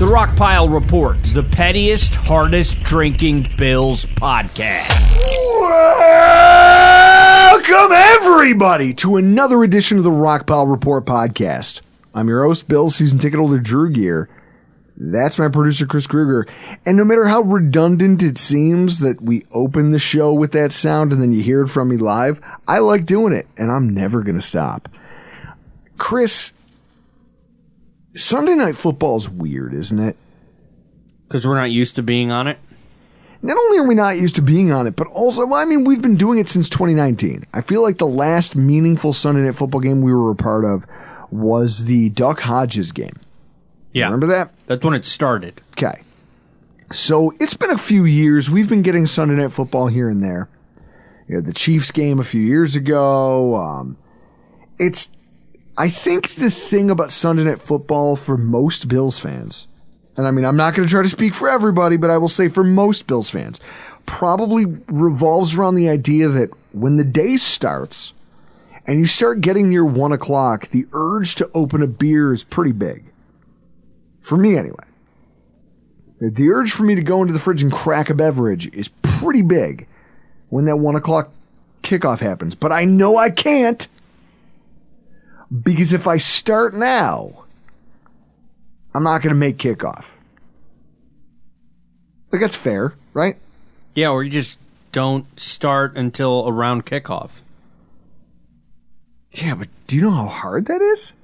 The Rockpile Report, the pettiest, hardest drinking Bills podcast. Welcome, everybody, to another edition of the Rockpile Report podcast. I'm your host, Bills season ticket holder Drew Gear. That's my producer, Chris Kruger. And no matter how redundant it seems that we open the show with that sound and then you hear it from me live, I like doing it, and I'm never going to stop. Chris, Sunday Night Football is weird, isn't it? Because we're not used to being on it? Not only are we not used to being on it, but also, we've been doing it since 2019. I feel like the last meaningful Sunday Night Football game we were a part of was the Duck Hodges game. Yeah. Remember that? That's when it started. Okay. So it's been a few years. We've been getting Sunday Night Football here and there. You had the Chiefs game a few years ago. I think the thing about Sunday Night Football for most Bills fans, and I'm not going to try to speak for everybody, but I will say for most Bills fans, probably revolves around the idea that when the day starts and you start getting near 1 o'clock, the urge to open a beer is pretty big. For me, anyway. The urge for me to go into the fridge and crack a beverage is pretty big when that 1 o'clock kickoff happens. But I know I can't, because if I start now, I'm not going to make kickoff. Like, that's fair, right? Yeah, or you just don't start until around kickoff. Yeah, but do you know how hard that is?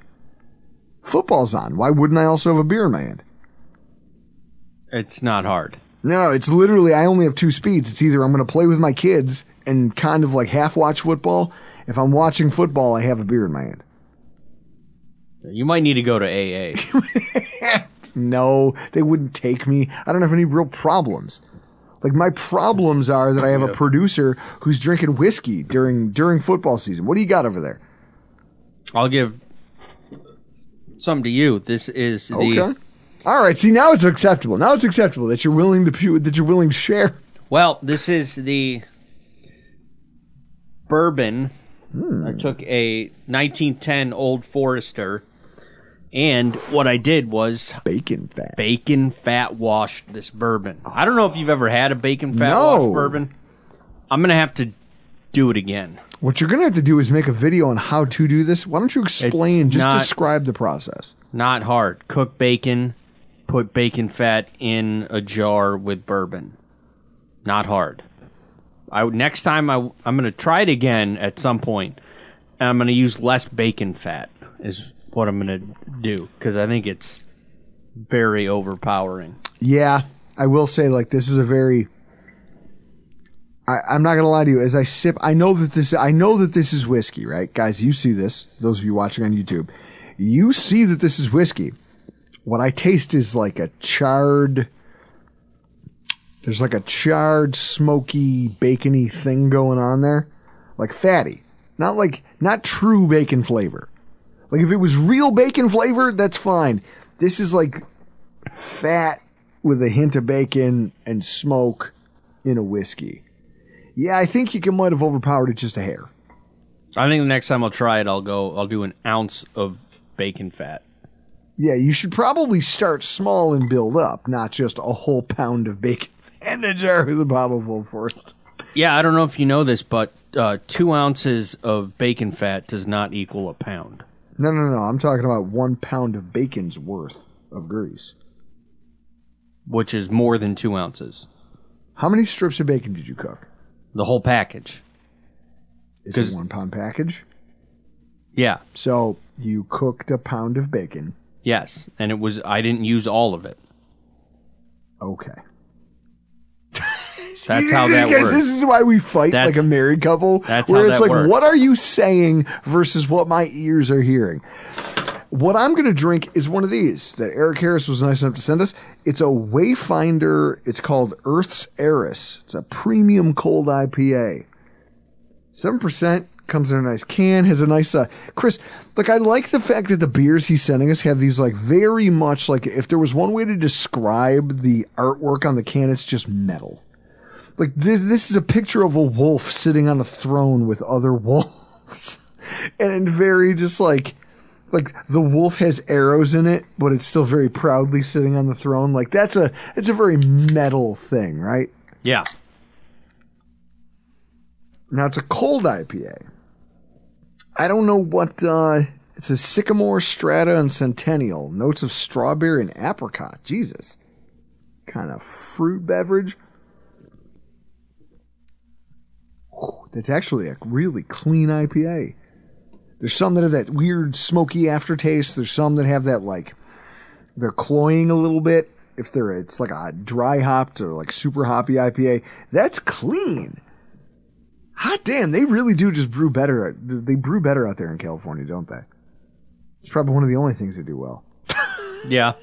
Football's on. Why wouldn't I also have a beer in my hand? It's not hard. No, it's literally, I only have two speeds. It's either I'm going to play with my kids and kind of like half watch football. If I'm watching football, I have a beer in my hand. You might need to go to AA. No, they wouldn't take me. I don't have any real problems. Like, my problems are that I have a producer who's drinking whiskey during football season. What do you got over there? I'll give some to you. This is the... Okay. All right. See, now it's acceptable. Now it's acceptable that you're willing to share. Well, this is the bourbon. I took a 1910 Old Forester, and what I did was bacon fat washed this bourbon. I don't know if you've ever had a bacon fat washed bourbon. I'm going to have to do it again. What you're going to have to do is make a video on how to do this. Why don't you explain, describe the process? Not hard. Cook bacon, put bacon fat in a jar with bourbon. Not hard. Next time I'm going to try it again at some point, and I'm going to use less bacon fat is what I'm going to do, because I think it's very overpowering. Yeah, I will say, like, this is a very... I'm not going to lie to you. As I sip, I know that this is whiskey, right? Guys, you see this. Those of you watching on YouTube. You see that this is whiskey. What I taste is like a charred... There's like a charred, smoky, bacony thing going on there. Like fatty. Not true bacon flavor. Like, if it was real bacon flavor, that's fine. This is like fat with a hint of bacon and smoke in a whiskey. Yeah, I think you might have overpowered it just a hair. I think the next time I'll try it, I'll do an ounce of bacon fat. Yeah, you should probably start small and build up, not just a whole pound of bacon and a jar with a bottle full first. Yeah, I don't know if you know this, but 2 ounces of bacon fat does not equal a pound. No. I'm talking about 1 pound of bacon's worth of grease. Which is more than 2 ounces. How many strips of bacon did you cook? The whole package. It's a 1 pound package? Yeah. So you cooked a pound of bacon. Yes, and I didn't use all of it. Okay. That's how that works. This is why we fight like a married couple. That's where how it's that like, works. what are you saying versus what my ears are hearing? What I'm going to drink is one of these that Eric Harris was nice enough to send us. It's a Wayfinder. It's called Earth's Heiress. It's a premium cold IPA. 7%. Comes in a nice can, has a nice, Chris, like, I like the fact that the beers he's sending us have these, like, very much, like, if there was one way to describe the artwork on the can, it's just metal. Like, this is a picture of a wolf sitting on a throne with other wolves. And very just, like, like the wolf has arrows in it, but it's still very proudly sitting on the throne. Like it's a very metal thing, right? Yeah. Now it's a cold IPA. I don't know what it's a Sycamore, Strata, and Centennial. Notes of strawberry and apricot. Jesus. Kind of fruit beverage. Ooh, that's actually a really clean IPA. There's some that have that weird smoky aftertaste. There's some that have that like they're cloying a little bit. It's like a dry hopped or like super hoppy IPA. That's clean. Hot damn, they really do just brew better. They brew better out there in California, don't they? It's probably one of the only things they do well. Yeah.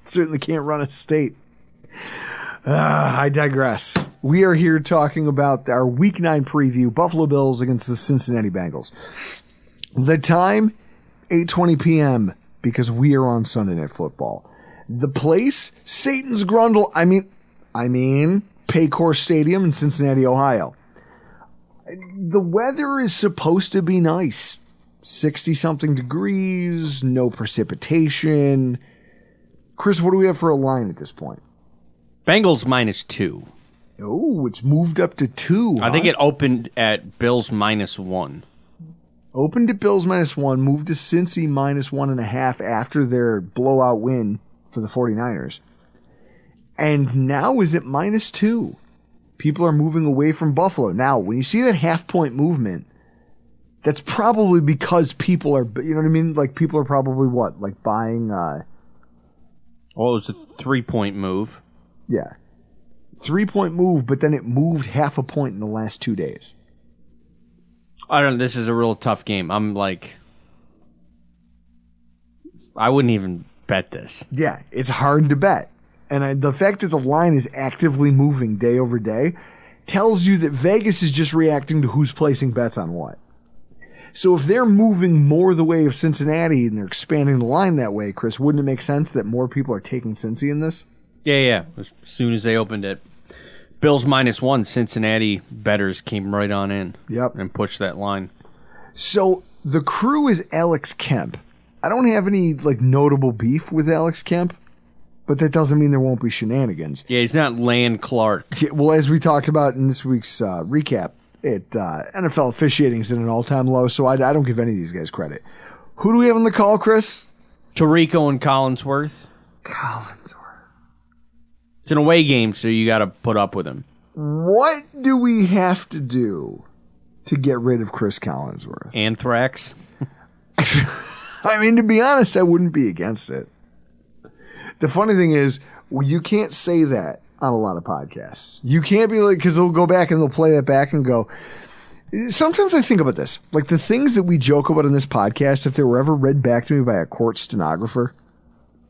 Certainly can't run a state. I digress. We are here talking about our Week 9 preview, Buffalo Bills against the Cincinnati Bengals. The time, 8:20 p.m., because we are on Sunday Night Football. The place, Satan's Grundle, I mean, Paycor Stadium in Cincinnati, Ohio. The weather is supposed to be nice. 60-something degrees, no precipitation. Chris, what do we have for a line at this point? Bengals -2. Oh, it's moved up to 2. I think it opened at Bills -1. Opened at Bills -1, moved to Cincy -1.5 after their blowout win for the 49ers. And now is at -2. People are moving away from Buffalo. Now, when you see that half-point movement, that's probably because people are, you know what I mean? Like, people are probably what? Like, buying, Well, it was a 3-point move. Yeah. 3-point move, but then it moved half a point in the last 2 days. I don't know. This is a real tough game. I'm like, I wouldn't even bet this. Yeah, it's hard to bet. And the fact that the line is actively moving day over day tells you that Vegas is just reacting to who's placing bets on what. So if they're moving more the way of Cincinnati and they're expanding the line that way, Chris, wouldn't it make sense that more people are taking Cincy in this? Yeah. As soon as they opened it, Bills -1, Cincinnati bettors came right on in. Yep. And pushed that line. So the crew is Alex Kemp. I don't have any like notable beef with Alex Kemp, but that doesn't mean there won't be shenanigans. Yeah, he's not Land Clark. Yeah, well, as we talked about in this week's recap, NFL officiating is at an all-time low, so I don't give any of these guys credit. Who do we have on the call, Chris? Tirico and Collinsworth. Collinsworth. It's an away game, so you got to put up with him. What do we have to do to get rid of Chris Collinsworth? Anthrax. I mean, to be honest, I wouldn't be against it. The funny thing is, you can't say that on a lot of podcasts. You can't be like, because they'll go back and they'll play that back and go. Sometimes I think about this. Like the things that we joke about in this podcast, if they were ever read back to me by a court stenographer,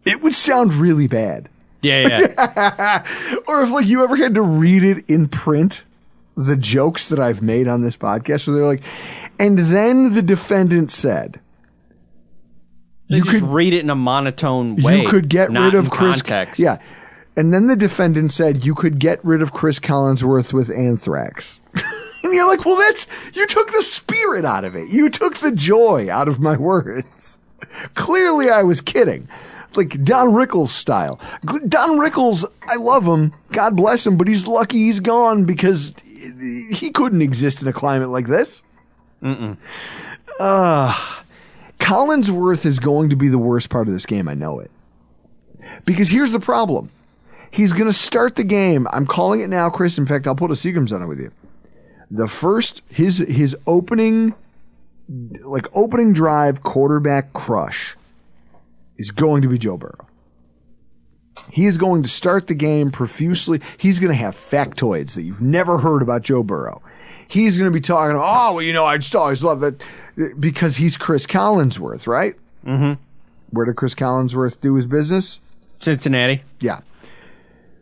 it would sound really bad. Yeah. Or if like you ever had to read it in print, the jokes that I've made on this podcast, where they're like, and then the defendant said, you could read it in a monotone way. You could get rid of Chris. Context. Yeah. And then the defendant said you could get rid of Chris Collinsworth with anthrax. And you're like, well, you took the spirit out of it. You took the joy out of my words. Clearly I was kidding. Like Don Rickles style. Don Rickles, I love him. God bless him, but he's lucky he's gone because he couldn't exist in a climate like this. Collinsworth is going to be the worst part of this game. I know it. Because here's the problem. He's going to start the game. I'm calling it now, Chris. In fact, I'll put a Seagrams on it with you. The first, his opening drive quarterback crush is going to be Joe Burrow. He is going to start the game profusely. He's going to have factoids that you've never heard about Joe Burrow. He's going to be talking about, I just always love it because he's Chris Collinsworth, right? Mm-hmm. Where did Chris Collinsworth do his business? Cincinnati. Yeah.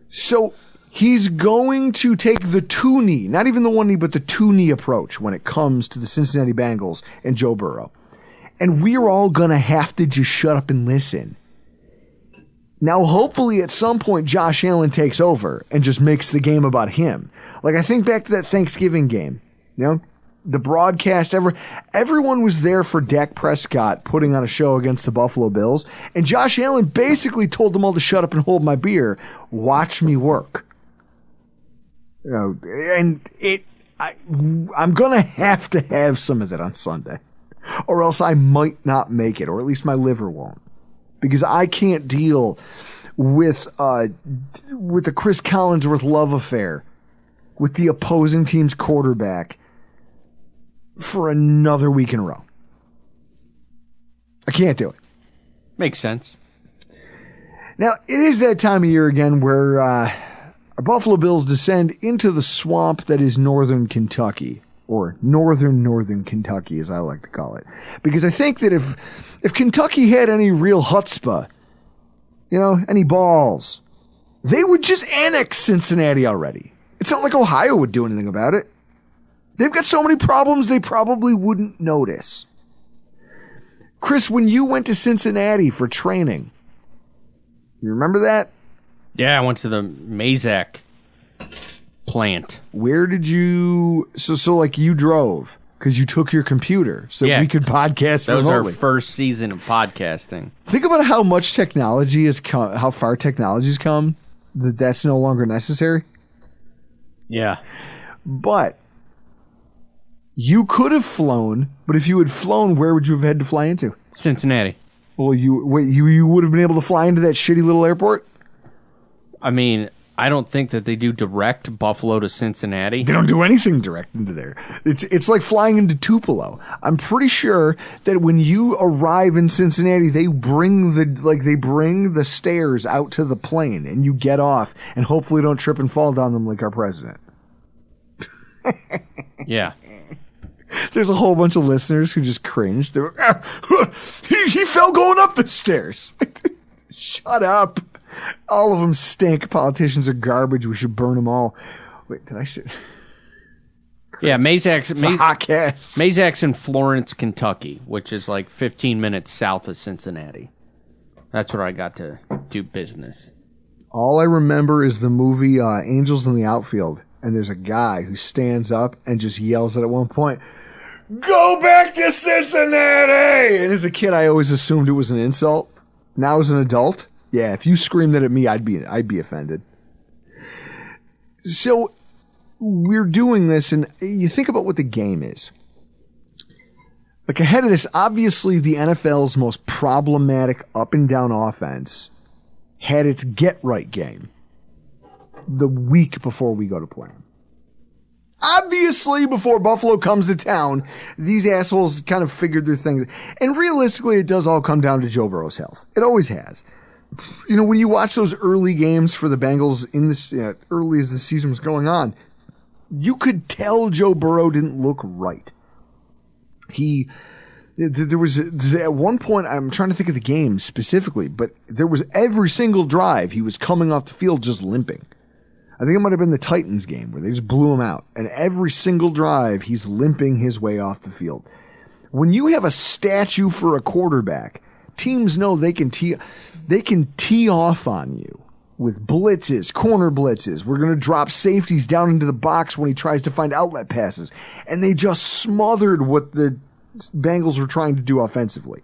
So he's going to take the 2-knee, not even the 1-knee, but the 2-knee approach when it comes to the Cincinnati Bengals and Joe Burrow. And we're all going to have to just shut up and listen. Now, hopefully at some point, Josh Allen takes over and just makes the game about him. Like, I think back to that Thanksgiving game, the broadcast, everyone was there for Dak Prescott putting on a show against the Buffalo Bills, and Josh Allen basically told them all to shut up and hold my beer. Watch me work. And I'm gonna have to have some of that on Sunday, or else I might not make it, or at least my liver won't, because I can't deal with the Chris Collinsworth love affair with the opposing team's quarterback for another week in a row. I can't do it. Makes sense. Now, it is that time of year again where our Buffalo Bills descend into the swamp that is northern Kentucky, or northern Kentucky, as I like to call it. Because I think that if Kentucky had any real chutzpah, any balls, they would just annex Cincinnati already. It's not like Ohio would do anything about it. They've got so many problems they probably wouldn't notice. Chris, when you went to Cincinnati for training, you remember that? Yeah, I went to the Mazak plant. Where did you... So like you drove because you took your computer so we could podcast remotely. That was our first season of podcasting. Think about how much technology has come, how far technology's come, that's no longer necessary. Yeah. But... you could have flown, but if you had flown, where would you have had to fly into? Cincinnati. Well, you would have been able to fly into that shitty little airport? I mean, I don't think that they do direct Buffalo to Cincinnati. They don't do anything direct into there. It's like flying into Tupelo. I'm pretty sure that when you arrive in Cincinnati, they bring the stairs out to the plane, and you get off, and hopefully don't trip and fall down them like our president. Yeah. There's a whole bunch of listeners who just cringed. They were, he fell going up the stairs. Shut up. All of them stink. Politicians are garbage. We should burn them all. Wait, did I say? Yeah, Mazak's in Florence, Kentucky, which is like 15 minutes south of Cincinnati. That's where I got to do business. All I remember is the movie Angels in the Outfield. And there's a guy who stands up and just yells at one point, "Go back to Cincinnati!" And as a kid, I always assumed it was an insult. Now as an adult, yeah, if you screamed that at me, I'd be offended. So we're doing this, and you think about what the game is. Like ahead of this, obviously the NFL's most problematic up and down offense had its get-right game the week before we go to play. Obviously, before Buffalo comes to town, these assholes kind of figured their things. And realistically, it does all come down to Joe Burrow's health. It always has. When you watch those early games for the Bengals in this early as the season was going on, you could tell Joe Burrow didn't look right. There was at one point, I'm trying to think of the game specifically, but there was every single drive he was coming off the field just limping. I think it might have been the Titans game where they just blew him out. And every single drive, he's limping his way off the field. When you have a statue for a quarterback, teams know they can tee off on you with blitzes, corner blitzes. We're going to drop safeties down into the box when he tries to find outlet passes. And they just smothered what the Bengals were trying to do offensively.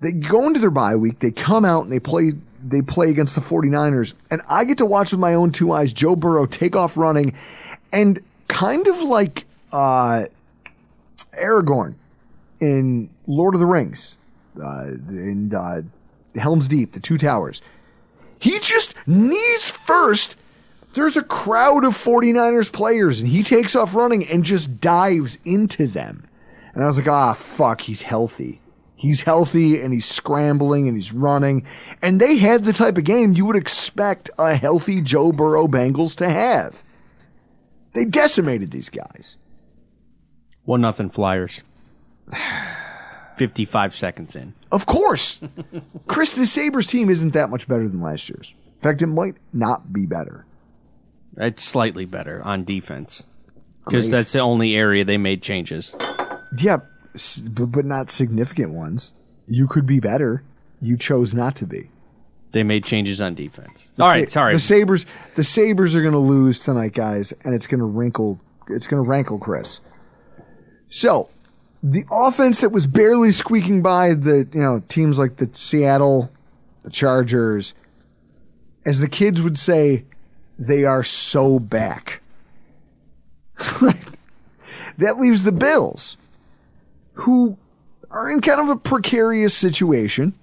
They go into their bye week, they come out and they play against the 49ers, and I get to watch with my own two eyes Joe Burrow take off running, and kind of like Aragorn in Lord of the Rings, in Helm's Deep, the Two Towers. He just knees first. There's a crowd of 49ers players, and he takes off running and just dives into them. And I was like, fuck, he's healthy. He's healthy, and he's scrambling, and he's running. And they had the type of game you would expect a healthy Joe Burrow Bengals to have. They decimated these guys. 1-0 Flyers. 55 seconds in. Of course. Chris, the Sabres team isn't that much better than last year's. In fact, it might not be better. It's slightly better on defense. Because that's the only area they made changes. Yeah, but not significant ones. You could be better. You chose not to be. They made changes on defense. All right, sorry. The Sabres are going to lose tonight, guys, and it's going to rankle Chris. So, the offense that was barely squeaking by the teams like the Seattle, the Chargers, as the kids would say, they are so back. That leaves the Bills, who are in kind of a precarious situation.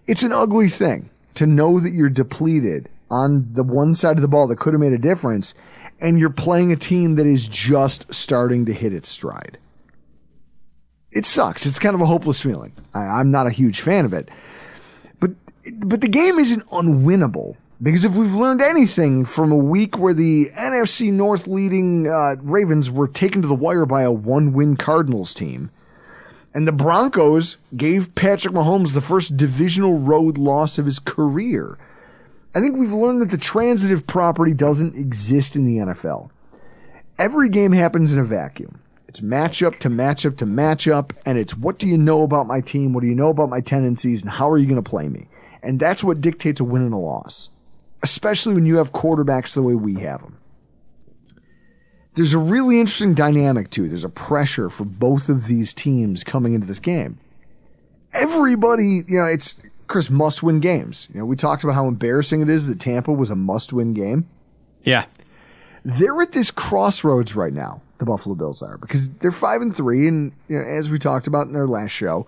It's an ugly thing to know that you're depleted on the one side of the ball that could have made a difference, and you're playing a team that is just starting to hit its stride. It sucks. It's kind of a hopeless feeling. I'm not a huge fan of it. But the game isn't unwinnable, because if we've learned anything from a week where the NFC North leading Ravens were taken to the wire by a 1-win Cardinals team, and the Broncos gave Patrick Mahomes the first divisional road loss of his career, I think we've learned that the transitive property doesn't exist in the NFL. Every game happens in a vacuum. It's matchup to matchup to matchup, and it's what do you know about my team, what do you know about my tendencies, and how are you going to play me? And that's what dictates a win and a loss, especially when you have quarterbacks the way we have them. There's a really interesting dynamic, too. There's a pressure for both of these teams coming into this game. Everybody, it's, Chris, must-win games. We talked about how embarrassing it is that Tampa was a must-win game. Yeah. They're at this crossroads right now, the Buffalo Bills are, because they're 5-3, and as we talked about in our last show,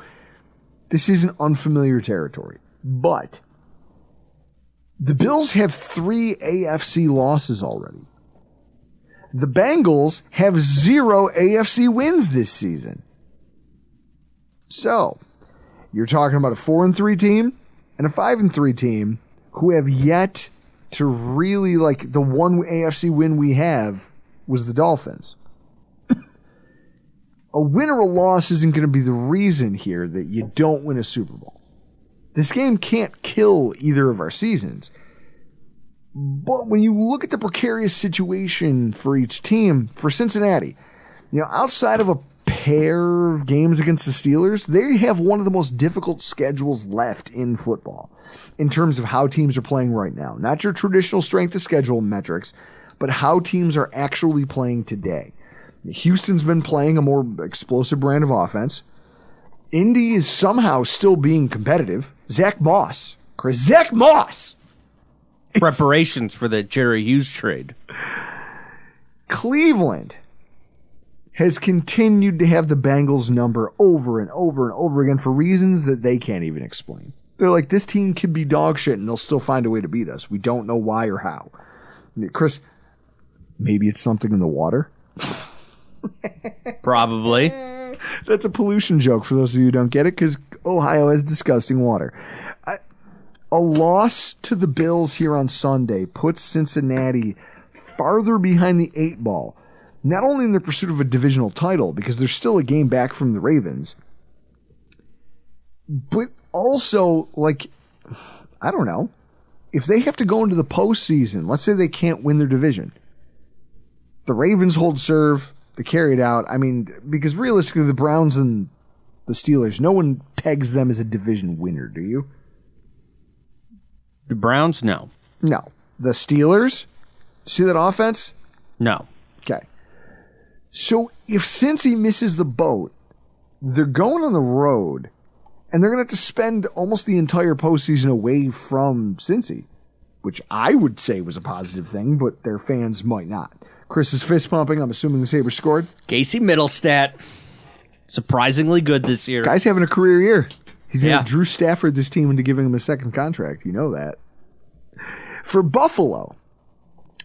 this isn't unfamiliar territory. But the Bills have 3 AFC losses already. The Bengals have 0 AFC wins this season. So, you're talking about a 4-3 team and a 5-3 team who have yet to really, the one AFC win we have was the Dolphins. A win or a loss isn't going to be the reason here that you don't win a Super Bowl. This game can't kill either of our seasons. But when you look at the precarious situation for each team, for Cincinnati, outside of a pair of games against the Steelers, they have one of the most difficult schedules left in football in terms of how teams are playing right now. Not your traditional strength of schedule metrics, but how teams are actually playing today. Houston's been playing a more explosive brand of offense. Indy is somehow still being competitive. Zach Moss. Preparations for the Jerry Hughes trade. Cleveland has continued to have the Bengals number over and over and over again for reasons that they can't even explain. They're like, this team can be dog shit and they'll still find a way to beat us. We don't know why or how. Chris, maybe it's something in the water? Probably. That's a pollution joke for those of you who don't get it, because Ohio has disgusting water. A loss to the Bills here on Sunday puts Cincinnati farther behind the 8 ball, not only in the pursuit of a divisional title, because they're still a game back from the Ravens, but also, I don't know, if they have to go into the postseason, let's say they can't win their division, the Ravens hold serve, they carry it out. I mean, because realistically, the Browns and the Steelers, no one pegs them as a division winner, do you? The Browns, no. No. The Steelers, see that offense? No. Okay. So if Cincy misses the boat, they're going on the road, and they're going to have to spend almost the entire postseason away from Cincy, which I would say was a positive thing, but their fans might not. Chris is fist pumping. I'm assuming the Sabres scored. Casey Middlestat, surprisingly good this year. Guy's having a career year. He's going to Drew Stafford this team into giving him a second contract. You know that. For Buffalo,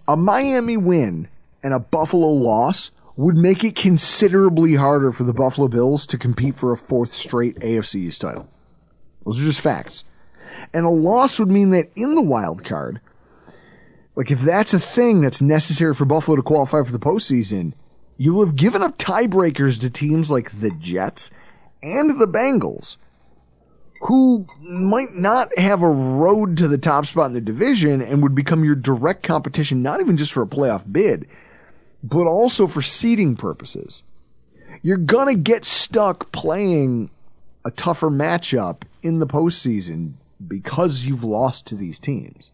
a Miami win and a Buffalo loss would make it considerably harder for the Buffalo Bills to compete for a 4th straight AFC East title. Those are just facts. And a loss would mean that in the wild card, if that's a thing that's necessary for Buffalo to qualify for the postseason, you'll have given up tiebreakers to teams like the Jets and the Bengals, who might not have a road to the top spot in the division and would become your direct competition, not even just for a playoff bid, but also for seeding purposes. You're going to get stuck playing a tougher matchup in the postseason because you've lost to these teams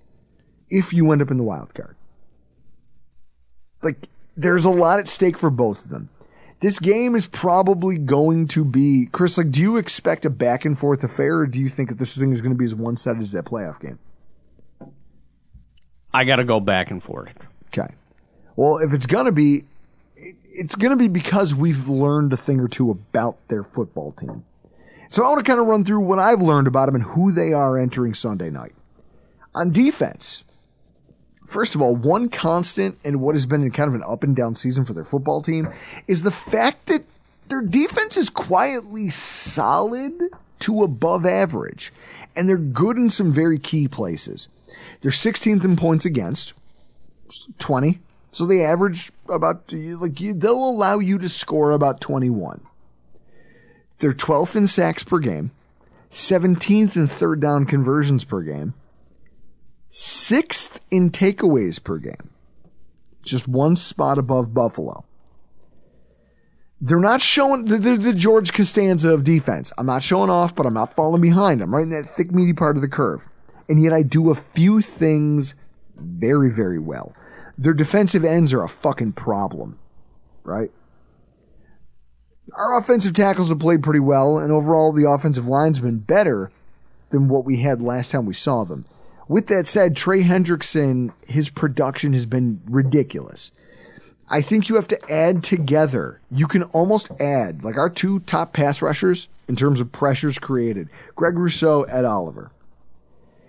if you end up in the wild card. There's a lot at stake for both of them. This game is probably going to be, Chris, like, do you expect a back and forth affair, or do you think that this thing is going to be as one-sided as that playoff game? I got to go back and forth. Okay. Well, if it's going to be, it's going to be because we've learned a thing or two about their football team. So I want to kind of run through what I've learned about them and who they are entering Sunday night. On defense, first of all, one constant in what has been kind of an up and down season for their football team is the fact that their defense is quietly solid to above average, and they're good in some very key places. They're 16th in points against, 20. So they average about, they'll allow you to score about 21. They're 12th in sacks per game, 17th in third down conversions per game, 6th in takeaways per game. Just one spot above Buffalo. They're not showing, they're the George Costanza of defense. I'm not showing off, but I'm not falling behind. I'm right in that thick, meaty part of the curve. And yet I do a few things very, very well. Their defensive ends are a fucking problem, right? Our offensive tackles have played pretty well, and overall the offensive line's been better than what we had last time we saw them. With that said, Trey Hendrickson, his production has been ridiculous. I think you have to add together. You can almost add, like our two top pass rushers in terms of pressures created, Greg Rousseau, Ed Oliver.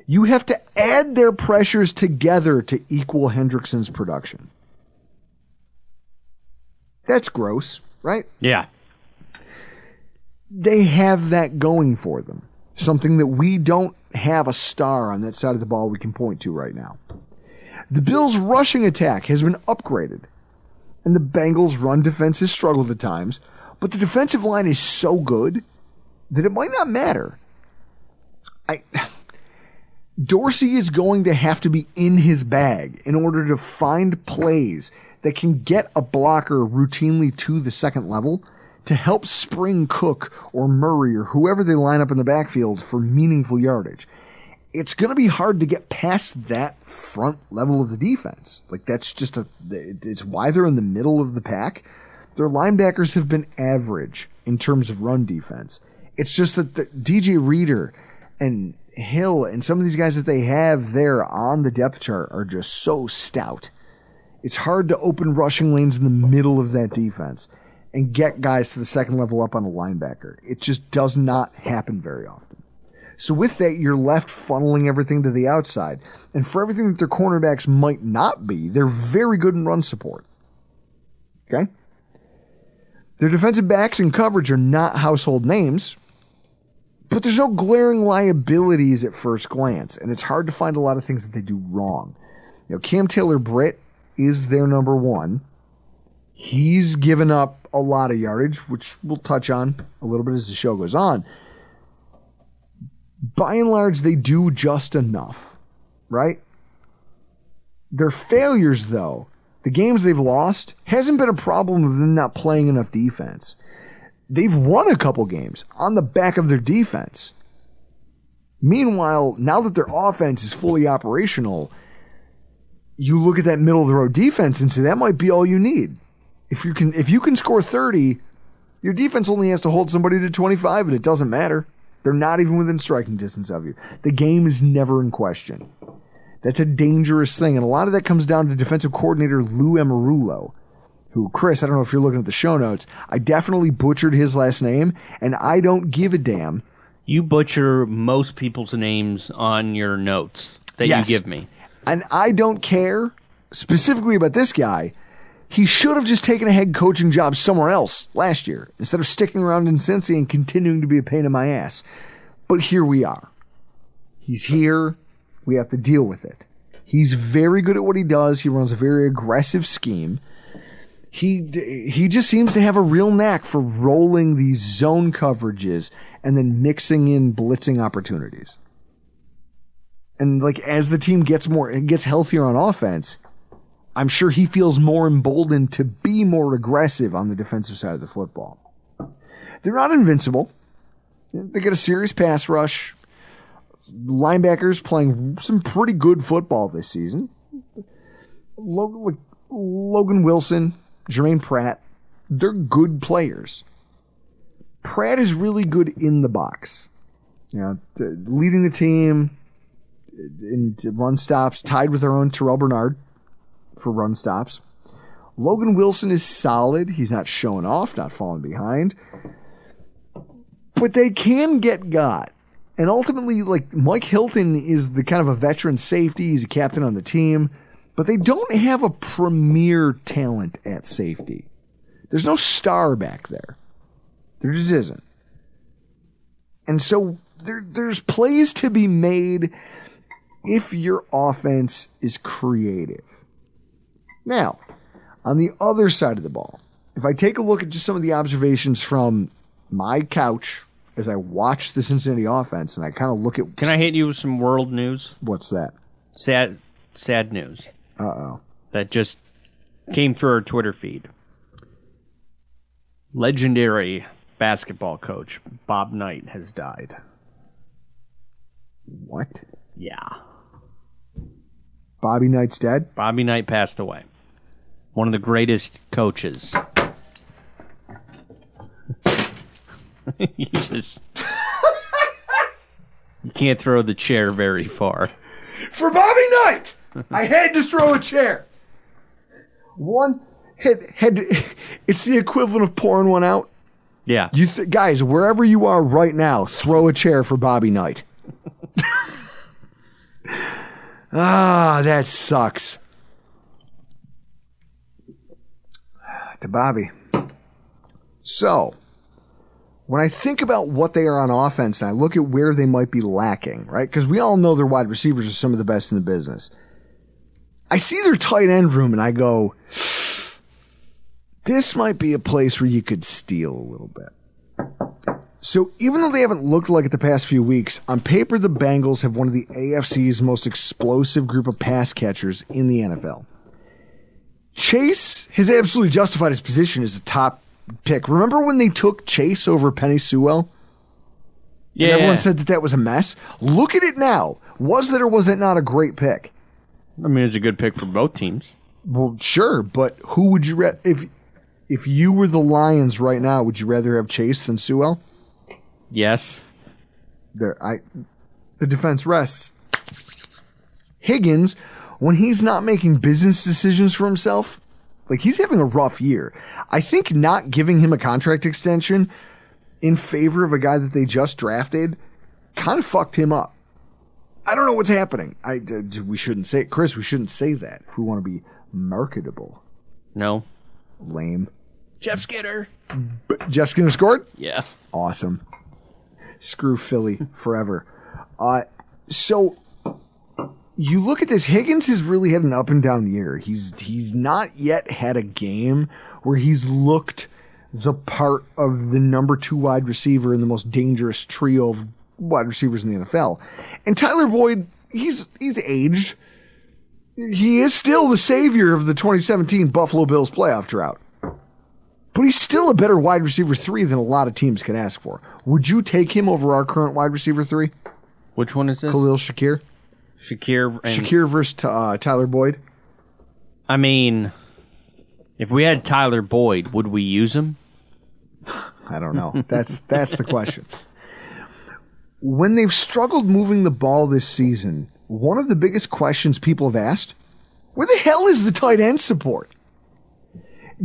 You have to add their pressures together to equal Hendrickson's production. That's gross, right? Yeah. They have that going for them. Something that we don't have a star on that side of the ball we can point to right now. The Bills' rushing attack has been upgraded, and the Bengals' run defense has struggled at times, but the defensive line is so good that it might not matter. Dorsey is going to have to be in his bag in order to find plays that can get a blocker routinely to the second level to help spring Cook or Murray or whoever they line up in the backfield for meaningful yardage. It's going to be hard to get past that front level of the defense. Like, that's just it's why they're in the middle of the pack. Their linebackers have been average in terms of run defense. It's just that the DJ Reader and Hill and some of these guys that they have there on the depth chart are just so stout. It's hard to open rushing lanes in the middle of that defense and get guys to the second level up on a linebacker. It just does not happen very often. So with that, you're left funneling everything to the outside. And for everything that their cornerbacks might not be, they're very good in run support. Okay? Their defensive backs in coverage are not household names, but there's no glaring liabilities at first glance, and it's hard to find a lot of things that they do wrong. Cam Taylor-Britt is their number one. He's given up a lot of yardage, which we'll touch on a little bit as the show goes on. By and large, they do just enough, right? Their failures, though, the games they've lost, hasn't been a problem of them not playing enough defense. They've won a couple games on the back of their defense. Meanwhile, now that their offense is fully operational, you look at that middle-of-the-road defense and say that might be all you need. If you can score 30, your defense only has to hold somebody to 25, and it doesn't matter. They're not even within striking distance of you. The game is never in question. That's a dangerous thing, and a lot of that comes down to defensive coordinator Lou Amarulo, who, Chris, I don't know if you're looking at the show notes, I definitely butchered his last name, and I don't give a damn. You butcher most people's names on your notes that you give me. And I don't care specifically about this guy. He should have just taken a head coaching job somewhere else last year instead of sticking around in Cincy and continuing to be a pain in my ass. But here we are. He's here. We have to deal with it. He's very good at what he does. He runs a very aggressive scheme. He just seems to have a real knack for rolling these zone coverages and then mixing in blitzing opportunities. And like as the team gets healthier on offense, I'm sure he feels more emboldened to be more aggressive on the defensive side of the football. They're not invincible. They get a serious pass rush. Linebackers playing some pretty good football this season. Logan Wilson, Jermaine Pratt, They're good players. Pratt is really good in the box. Leading the team in run stops, tied with our own Terrell Bernard for run stops. Logan Wilson is solid. He's not showing off, not falling behind. But they can get got. And ultimately, like, Mike Hilton is the kind of a veteran safety. He's a captain on the team. But they don't have a premier talent at safety. There's no star back there. There just isn't. And so there's plays to be made if your offense is creative. Now, on the other side of the ball, if I take a look at just some of the observations from my couch as I watch the Cincinnati offense, and I kind of look at... Can I hit you with some world news? What's that? Sad news. Uh-oh. That just came through our Twitter feed. Legendary basketball coach Bob Knight has died. What? Yeah. Bobby Knight's dead? Bobby Knight passed away. One of the greatest coaches. You can't throw the chair very far. For Bobby Knight, I had to throw a chair. One had it's the equivalent of pouring one out. Yeah. Guys, wherever you are right now, throw a chair for Bobby Knight. That sucks. To Bobby. So, when I think about what they are on offense and I look at where they might be lacking, right? Because we all know their wide receivers are some of the best in the business. I see their tight end room and I go, this might be a place where you could steal a little bit. So even though they haven't looked like it the past few weeks, on paper the Bengals have one of the AFC's most explosive group of pass catchers in the NFL. Chase has absolutely justified his position as a top pick. Remember when they took Chase over Penny Sewell? Yeah. And everyone said that was a mess. Look at it now. Was that or was that not a great pick? I mean, it's a good pick for both teams. Well, sure, but who would you if you were the Lions right now? Would you rather have Chase than Sewell? Yes. The defense rests. Higgins, when he's not making business decisions for himself, like he's having a rough year. I think not giving him a contract extension in favor of a guy that they just drafted kind of fucked him up. I don't know what's happening. We shouldn't say it. Chris, we shouldn't say that if we want to be marketable. No. Lame. Jeff Skinner. Jeff Skinner scored? Yeah. Awesome. Screw Philly forever. So you look at this. Higgins has really had an up and down year. He's not yet had a game where he's looked the part of the number 2 wide receiver in the most dangerous trio of wide receivers in the NFL. And Tyler Boyd, he's aged. He is still the savior of the 2017 Buffalo Bills playoff drought. But he's still a better wide receiver 3 than a lot of teams can ask for. Would you take him over our current wide receiver 3? Which one is this? Khalil Shakir. Shakir versus Tyler Boyd. I mean, if we had Tyler Boyd, would we use him? I don't know. That's the question. When they've struggled moving the ball this season, one of the biggest questions people have asked, where the hell is the tight end support?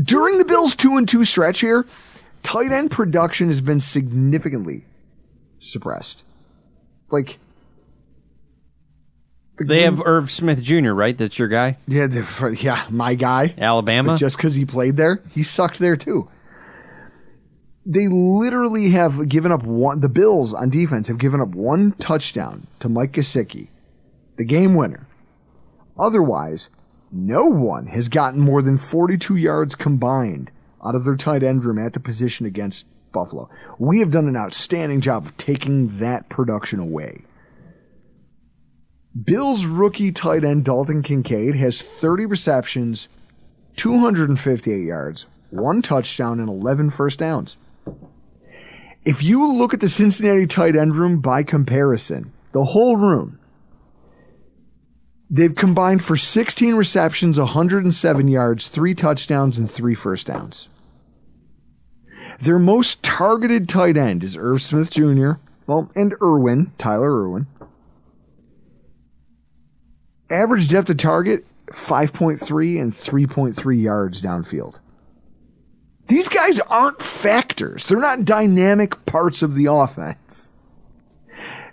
During the Bills' 2-2 stretch here, tight end production has been significantly suppressed. Like, they have Irv Smith Jr., right? That's your guy? Yeah, my guy. Alabama? But just because he played there, he sucked there too. They literally have given up the Bills on defense have given up 1 touchdown to Mike Gesicki, the game winner. Otherwise, no one has gotten more than 42 yards combined out of their tight end room at the position against Buffalo. We have done an outstanding job of taking that production away. Bills rookie tight end Dalton Kincaid has 30 receptions, 258 yards, 1 touchdown, and 11 first downs. If you look at the Cincinnati tight end room by comparison, the whole room, they've combined for 16 receptions, 107 yards, 3 touchdowns, and 3 first downs. Their most targeted tight end is Irv Smith Jr., and Tyler Irwin. Average depth of target, 5.3 and 3.3 yards downfield. These guys aren't factors. They're not dynamic parts of the offense.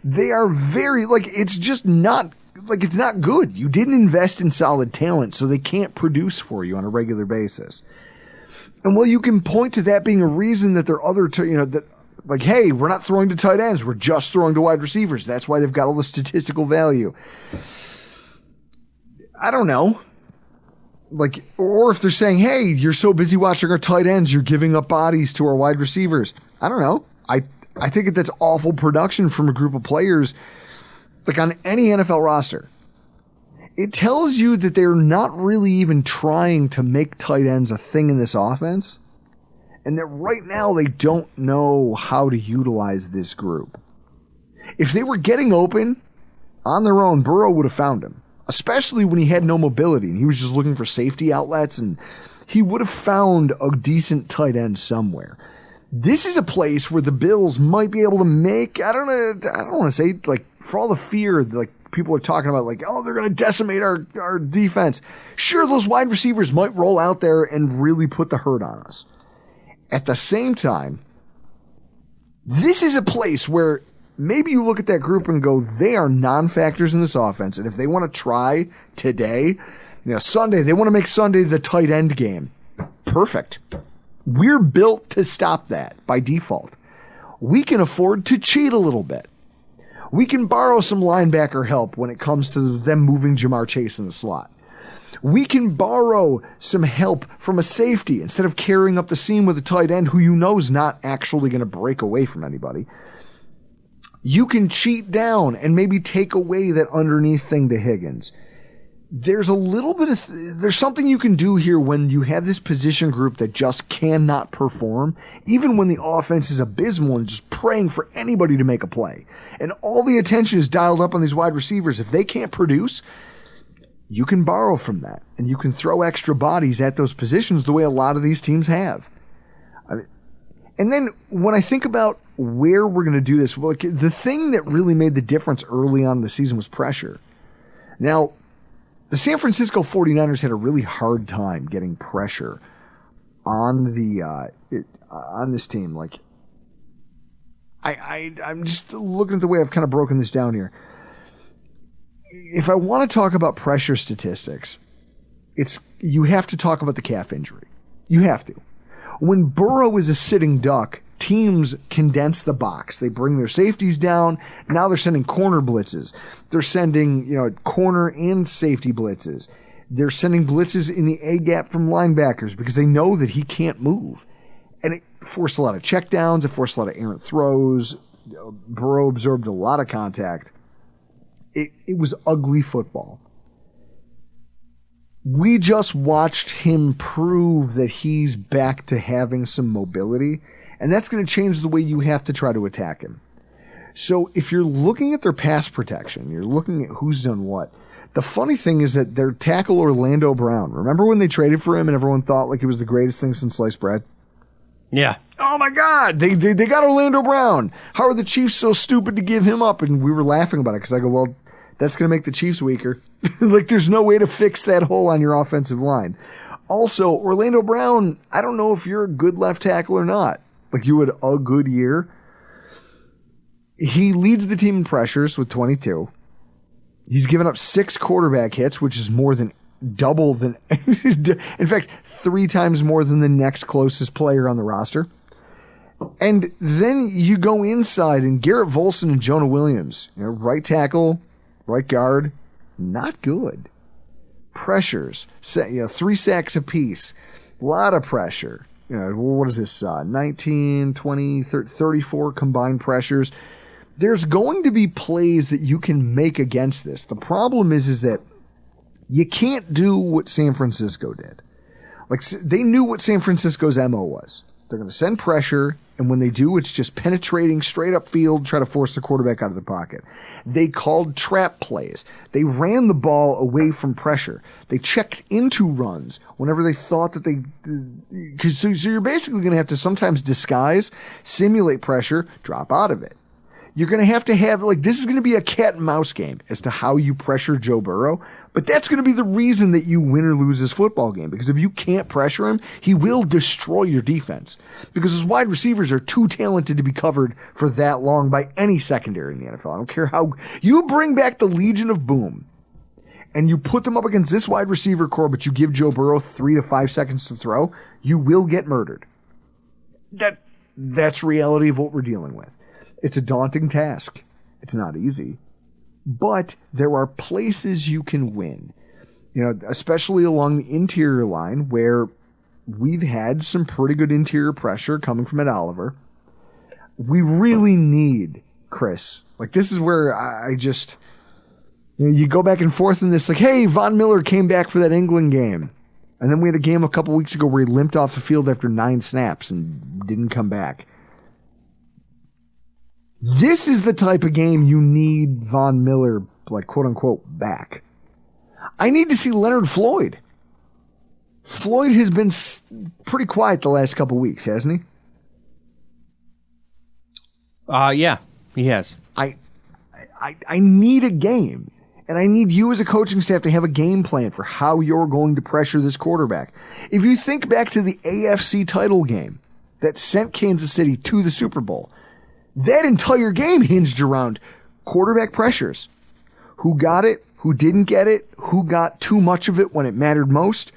They are very, it's just not, it's not good. You didn't invest in solid talent, so they can't produce for you on a regular basis. And while you can point to that being a reason that their other, hey, we're not throwing to tight ends, we're just throwing to wide receivers. That's why they've got all the statistical value. I don't know. Or if they're saying, hey, you're so busy watching our tight ends, you're giving up bodies to our wide receivers. I don't know. I think that that's awful production from a group of players, on any NFL roster. It tells you that they're not really even trying to make tight ends a thing in this offense, and that right now they don't know how to utilize this group. If they were getting open on their own, Burrow would have found him. Especially when he had no mobility and he was just looking for safety outlets, and he would have found a decent tight end somewhere. This is a place where the Bills might be able to make, I don't want to say, for all the fear, people are talking about, they're going to decimate our defense. Sure, those wide receivers might roll out there and really put the hurt on us. At the same time, this is a place where maybe you look at that group and go, they are non-factors in this offense. And if they want to try today, Sunday, they want to make Sunday the tight end game. Perfect. We're built to stop that by default. We can afford to cheat a little bit. We can borrow some linebacker help when it comes to them moving Jamar Chase in the slot. We can borrow some help from a safety instead of carrying up the seam with a tight end who is not actually going to break away from anybody. You can cheat down and maybe take away that underneath thing to Higgins. There's a little bit of, there's something you can do here when you have this position group that just cannot perform, even when the offense is abysmal and just praying for anybody to make a play. And all the attention is dialed up on these wide receivers. If they can't produce, you can borrow from that and you can throw extra bodies at those positions the way a lot of these teams have. And then when I think about where we're going to do this, the thing that really made the difference early on in the season was pressure. Now, the San Francisco 49ers had a really hard time getting pressure on on this team. I'm just looking at the way I've kind of broken this down here. If I want to talk about pressure statistics, you have to talk about the calf injury. You have to. When Burrow is a sitting duck, teams condense the box. They bring their safeties down. Now they're sending corner blitzes. They're sending, corner and safety blitzes. They're sending blitzes in the A-gap from linebackers because they know that he can't move. And it forced a lot of checkdowns. It forced a lot of errant throws. Burrow absorbed a lot of contact. It was ugly football. We just watched him prove that he's back to having some mobility, and that's going to change the way you have to try to attack him. So if you're looking at their pass protection, you're looking at who's done what. The funny thing is that their tackle Orlando Brown, remember when they traded for him and everyone thought it was the greatest thing since sliced bread? Yeah. Oh my God, they got Orlando Brown. How are the Chiefs so stupid to give him up? And we were laughing about it because I go, well, that's going to make the Chiefs weaker. There's no way to fix that hole on your offensive line. Also, Orlando Brown, I don't know if you're a good left tackle or not. You had a good year. He leads the team in pressures with 22. He's given up 6 quarterback hits, which is more than double than, in fact, 3 times more than the next closest player on the roster. And then you go inside, and Garrett Volson and Jonah Williams, right tackle, right guard, not good. Pressures, 3 sacks apiece, a lot of pressure. What is this? 19, 20, 30, 34 combined pressures. There's going to be plays that you can make against this. The problem is that you can't do what San Francisco did. They knew what San Francisco's MO was. They're going to send pressure, And when they do, it's just penetrating straight up field, try to force the quarterback out of the pocket. They called trap plays. They ran the ball away from pressure. They checked into runs whenever they thought that they... So you're basically going to have to sometimes disguise, simulate pressure, drop out of it. You're going to have, like, this is going to be a cat and mouse game as to how you pressure Joe Burrow. But that's going to be the reason that you win or lose this football game. Because if you can't pressure him, he will destroy your defense. Because his wide receivers are too talented to be covered for that long by any secondary in the NFL. I don't care how you bring back the Legion of Boom and you put them up against this wide receiver core, but you give Joe Burrow 3 to 5 seconds to throw, you will get murdered. That's reality of what we're dealing with. It's a daunting task. It's not easy. But there are places you can win. You know, especially along the interior line where we've had some pretty good interior pressure coming from Ed Oliver. We really need Chris. Like, this is where I just... you go back and forth in this, like, hey, Von Miller came back for that England game. And then we had a game a couple weeks ago where he limped off the field after 9 snaps and didn't come back. This is the type of game you need Von Miller, like, quote-unquote, back. I need to see Leonard Floyd. Floyd has been pretty quiet the last couple weeks, hasn't he? Yeah, he has. I need a game, and I need you as a coaching staff to have a game plan for how you're going to pressure this quarterback. If you think back to the AFC title game that sent Kansas City to the Super Bowl, that entire game hinged around quarterback pressures. Who got it? Who didn't get it? Who got too much of it when it mattered most?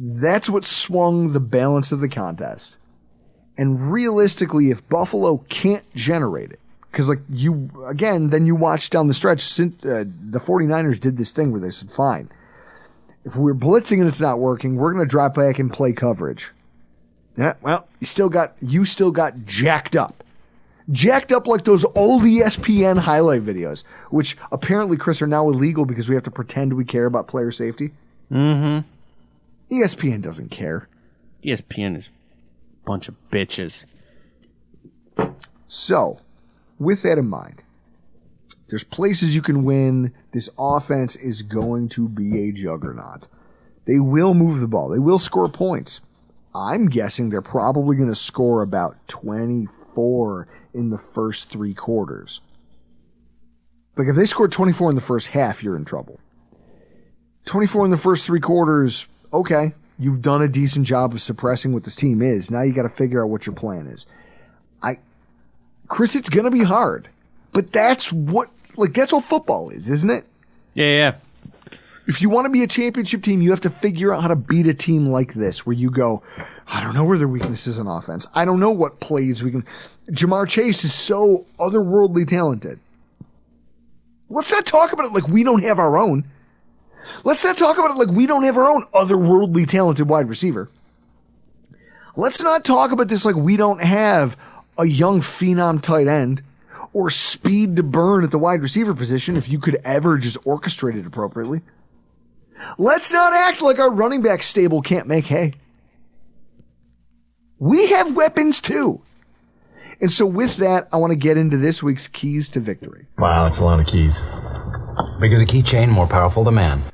That's what swung the balance of the contest. And realistically, if Buffalo can't generate it, because like then you watch down the stretch, the 49ers did this thing where they said, fine, if we're blitzing and it's not working, we're going to drop back and play coverage. Yeah, well, you still got jacked up. Jacked up like those old ESPN highlight videos, which apparently, Chris, are now illegal because we have to pretend we care about player safety. Mm-hmm. ESPN doesn't care. ESPN is a bunch of bitches. So, with that in mind, there's places you can win. This offense is going to be a juggernaut. They will move the ball. They will score points. I'm guessing they're probably going to score about 24 in the first 3 quarters. Like, if they scored 24 in the first half, you're in trouble. 24 in the first 3 quarters, okay. You've done a decent job of suppressing what this team is. Now you got to figure out what your plan is. Chris, it's going to be hard. But that's what football is, isn't it? Yeah. If you want to be a championship team, you have to figure out how to beat a team like this, where you go, I don't know where their weaknesses on offense. I don't know what plays we can... Jamar Chase is so otherworldly talented. Let's not talk about it like we don't have our own. Let's not talk about it like we don't have our own otherworldly talented wide receiver. Let's not talk about this like we don't have a young phenom tight end or speed to burn at the wide receiver position if you could ever just orchestrate it appropriately. Let's not act like our running back stable can't make hay. We have weapons too. And so with that, I want to get into this week's keys to victory. Wow, that's a lot of keys. Bigger the keychain, more powerful the man.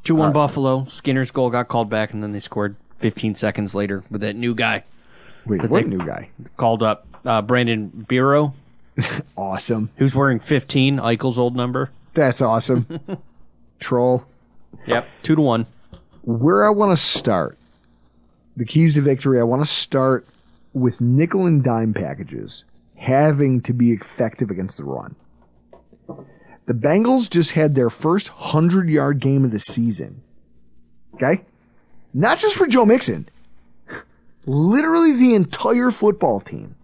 2-1 Buffalo. Skinner's goal got called back, and then they scored 15 seconds later with that new guy. Wait, what new guy? Called up Brandon Bureau. Awesome. Who's wearing 15, Eichel's old number. That's awesome. Troll. Yep, 2-1. Where I want to start, the keys to victory, I want to start with nickel and dime packages having to be effective against the run. The Bengals just had their first 100-yard game of the season. Okay? Not just for Joe Mixon. Literally the entire football team.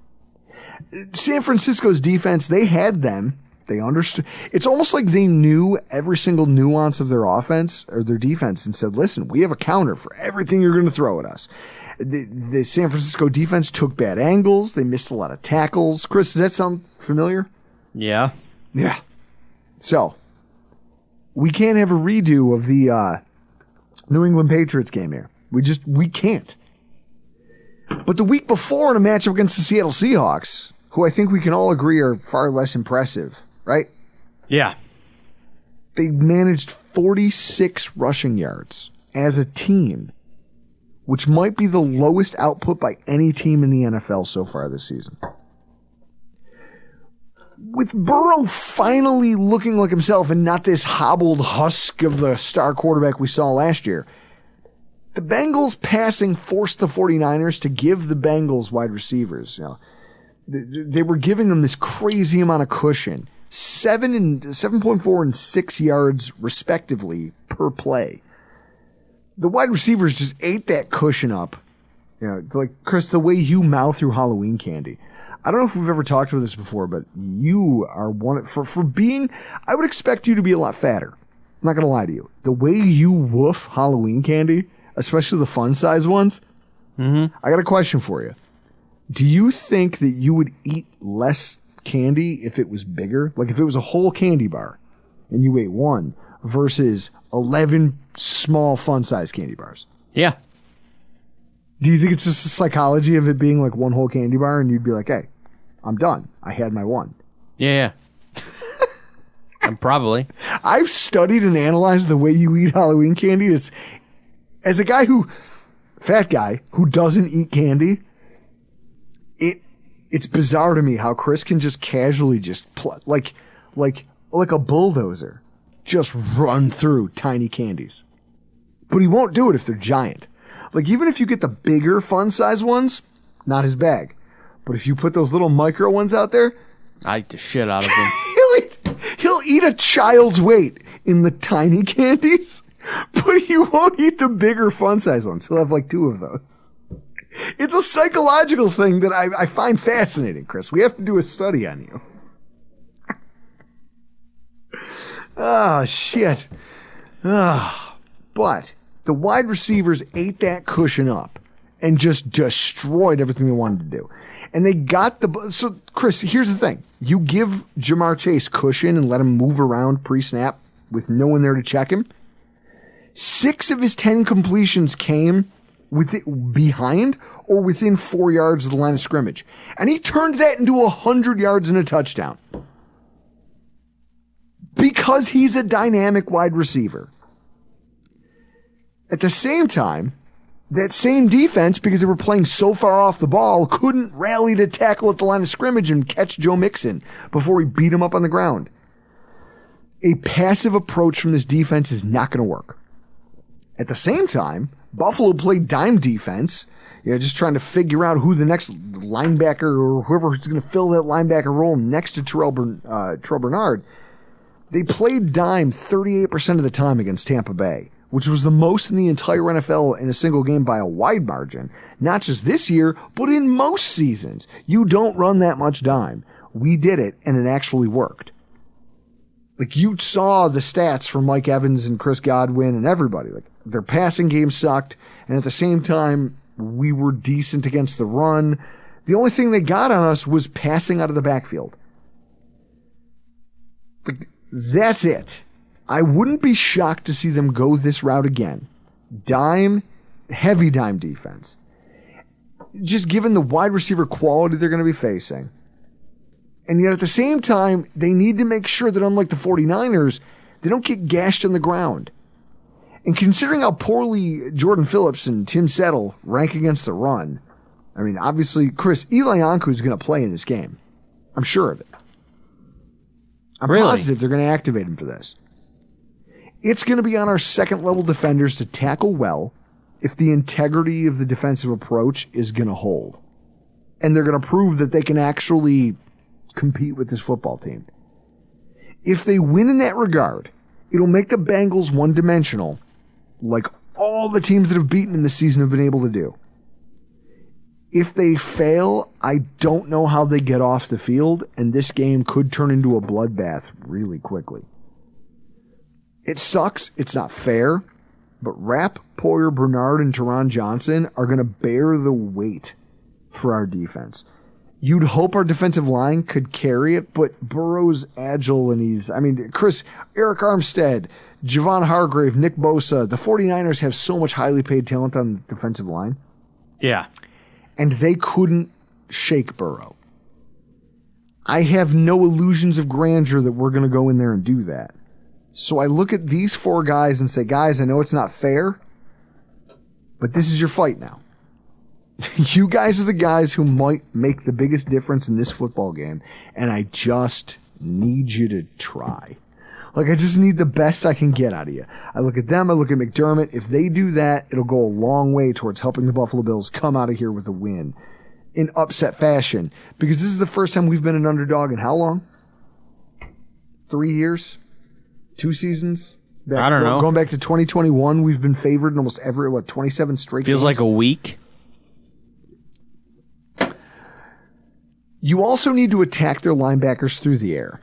San Francisco's defense, they had them. They understood. It's almost like they knew every single nuance of their offense or their defense and said, listen, we have a counter for everything you're going to throw at us. The San Francisco defense took bad angles. They missed a lot of tackles. Chris, does that sound familiar? Yeah. Yeah. So, we can't have a redo of the New England Patriots game here. We can't. But the week before in a matchup against the Seattle Seahawks, who I think we can all agree are far less impressive, right? Yeah. They managed 46 rushing yards as a team, which might be the lowest output by any team in the NFL so far this season. With Burrow finally looking like himself and not this hobbled husk of the star quarterback we saw last year, the Bengals passing forced the 49ers to give the Bengals wide receivers. They were giving them this crazy amount of cushion, 7.4 and 6 yards respectively per play. The wide receivers just ate that cushion up. Like Chris, the way you mouth through Halloween candy. I don't know if we've ever talked about this before, but you are one for being. I would expect you to be a lot fatter. I'm not gonna lie to you. The way you woof Halloween candy, especially the fun size ones. Mm-hmm. I got a question for you. Do you think that you would eat less candy if it was bigger? Like if it was a whole candy bar and you ate one versus 11 small fun size candy bars? Yeah. Do you think it's just the psychology of it being like one whole candy bar and you'd be like, hey, I'm done. I had my one. Yeah. Probably. I've studied and analyzed the way you eat Halloween candy. It's, as a fat guy who doesn't eat candy, it's bizarre to me how Chris can just casually like a bulldozer, just run through tiny candies. But he won't do it if they're giant. Like, even if you get the bigger fun size ones, not his bag. But if you put those little micro ones out there, I eat the shit out of them. he'll eat a child's weight in the tiny candies, but he won't eat the bigger fun size ones. He'll have like 2 of those. It's a psychological thing that I find fascinating, Chris. We have to do a study on you. Oh, shit. But the wide receivers ate that cushion up and just destroyed everything they wanted to do. And they got so Chris, here's the thing. You give Jamar Chase cushion and let him move around pre-snap with no one there to check him. 6 of his 10 completions came behind or within 4 yards of the line of scrimmage. And he turned that into 100 yards and a touchdown. Because he's a dynamic wide receiver. At the same time, that same defense, because they were playing so far off the ball, couldn't rally to tackle at the line of scrimmage and catch Joe Mixon before he beat him up on the ground. A passive approach from this defense is not going to work. At the same time, Buffalo played dime defense, just trying to figure out who the next linebacker or whoever is going to fill that linebacker role next to Terrell Bernard. They played dime 38% of the time against Tampa Bay, which was the most in the entire NFL in a single game by a wide margin. Not just this year, but in most seasons. You don't run that much dime. We did it, and it actually worked. Like, you saw the stats from Mike Evans and Chris Godwin and everybody. Like, their passing game sucked, and at the same time, we were decent against the run. The only thing they got on us was passing out of the backfield. Like, that's it. I wouldn't be shocked to see them go this route again. Heavy dime defense. Just given the wide receiver quality they're going to be facing. And yet at the same time, they need to make sure that unlike the 49ers, they don't get gashed on the ground. And considering how poorly Jordan Phillips and Tim Settle rank against the run, I mean, obviously, Chris, Eli Ankou is going to play in this game. I'm sure of it. I'm positive they're going to activate him for this. It's going to be on our second-level defenders to tackle well if the integrity of the defensive approach is going to hold. And they're going to prove that they can actually compete with this football team. If they win in that regard, it'll make the Bengals one-dimensional, like all the teams that have beaten them this season have been able to do. If they fail, I don't know how they get off the field, and this game could turn into a bloodbath really quickly. It sucks. It's not fair. But Rapp, Poyer, Bernard, and Teron Johnson are going to bear the weight for our defense. You'd hope our defensive line could carry it, but Burrow's agile and Chris, Eric Armstead, Javon Hargrave, Nick Bosa, the 49ers have so much highly paid talent on the defensive line. Yeah. and they couldn't shake Burrow. I have no illusions of grandeur that we're going to go in there and do that. So I look at these 4 guys and say, guys, I know it's not fair, but this is your fight now. You guys are the guys who might make the biggest difference in this football game, and I just need you to try. Like, I just need the best I can get out of you. I look at them, I look at McDermott. If they do that, it'll go a long way towards helping the Buffalo Bills come out of here with a win in upset fashion. Because this is the first time we've been an underdog in how long? 3 years? 2 seasons? I don't know. Going back to 2021, we've been favored in almost every, 27 straight Feels games? like a week. You also need to attack their linebackers through the air.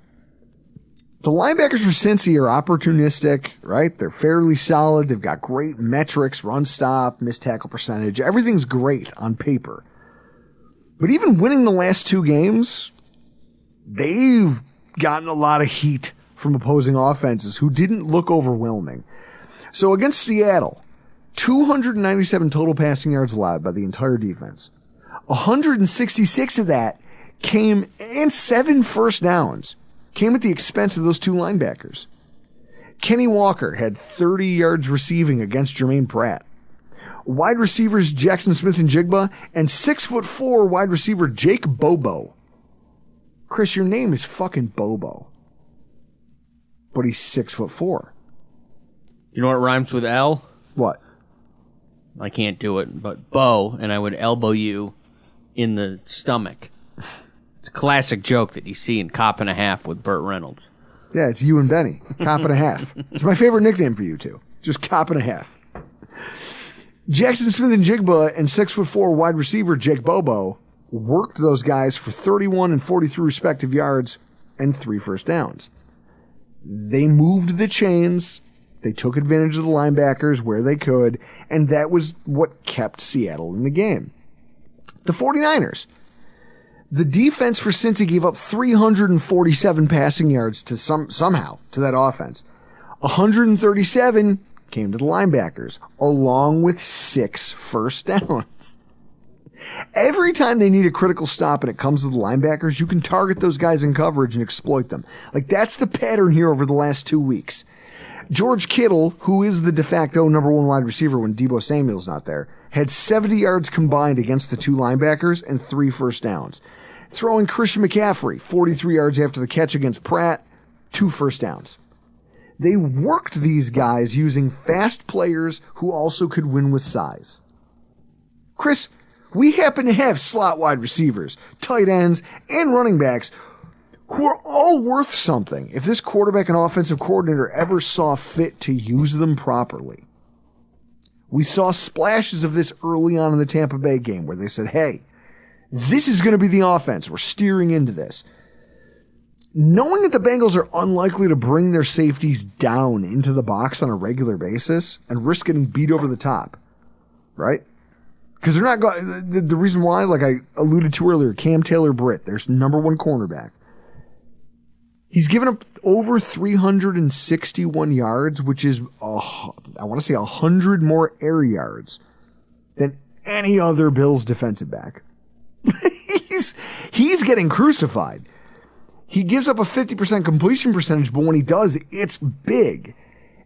The linebackers for Cincy are opportunistic, right? They're fairly solid. They've got great metrics, run stop, missed tackle percentage. Everything's great on paper. But even winning the last 2 games, they've gotten a lot of heat from opposing offenses who didn't look overwhelming. So against Seattle, 297 total passing yards allowed by the entire defense. 166 of that came, and 7 first downs, came at the expense of those 2 linebackers. Kenny Walker had 30 yards receiving against Jermaine Pratt. Wide receivers Jackson Smith and Jigba, and 6'4" wide receiver Jake Bobo. Chris, your name is fucking Bobo. But he's 6'4". You know what rhymes with L? What? I can't do it, but bow, and I would elbow you in the stomach. It's a classic joke that you see in Cop and a Half with Burt Reynolds. Yeah, it's you and Benny. Cop and a Half. It's my favorite nickname for you two. Just Cop and a Half. Jackson Smith and Jigba and 6'4" wide receiver Jake Bobo worked those guys for 31 and 43 respective yards and 3 first downs. They moved the chains. They took advantage of the linebackers where they could, and that was what kept Seattle in the game. The 49ers. The defense for Cincy gave up 347 passing yards to somehow to that offense. 137 came to the linebackers, along with 6 first downs. Every time they need a critical stop and it comes to the linebackers, you can target those guys in coverage and exploit them. Like, that's the pattern here over the last 2 weeks. George Kittle, who is the de facto number 1 wide receiver when Deebo Samuel's not there, had 70 yards combined against the 2 linebackers and 3 first downs. Throwing Christian McCaffrey, 43 yards after the catch against Pratt, 2 first downs. They worked these guys using fast players who also could win with size. Chris, we happen to have slot wide receivers, tight ends, and running backs who are all worth something if this quarterback and offensive coordinator ever saw fit to use them properly. We saw splashes of this early on in the Tampa Bay game where they said, hey, this is going to be the offense. We're steering into this. Knowing that the Bengals are unlikely to bring their safeties down into the box on a regular basis and risk getting beat over the top, right? Because they're not going. The reason why, like I alluded to earlier, Cam Taylor-Britt, their number 1 cornerback. He's given up over 361 yards, which is, I want to say 100 more air yards than any other Bills defensive back. He's getting crucified. He gives up a 50% completion percentage, but when he does, it's big.